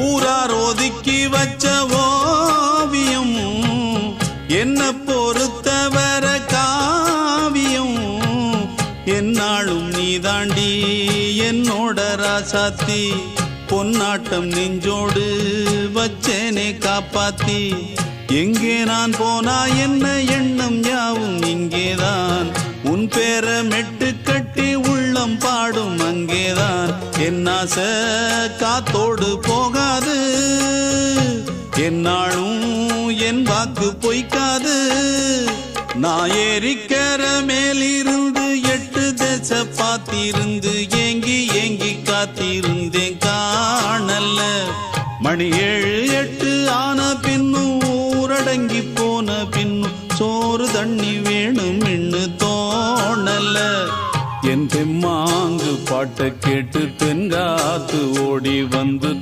ஊரார் ஒதுக்கி வச்ச ஓவியம் என்ன பொறுத்தவர காவியம் என்னாலும் நீதாண்டி என்னோட ராசாத்தி பொன்னாட்டம் நெஞ்சோடு வச்சேனே காப்பாத்தி எங்கே நான் போனா என்ன எண்ணம் யாவும் இங்கேதான் உன் பேர மெட்டு கட்டி உள்ளம் பாடும் அங்கேதான் என் ஆசை காத்தோடு போகாது என்னாலும் என் வாக்கு பொய்க்காது நான் ஏறிக்கர மேலிருந்து 8 தேச பாத்திருந்து ஏங்கி ஏங்கி காத்திருந்தேன் காணல்ல மணி 7 8 ஆன பின்னும் ஊரடங்கி போன பின்னும் சோறு தண்ணி வேணும் இன்னு தோணல என் தெம்மாங்கு பாட்டை கேட்டு தென்காத்து ஓடி வந்து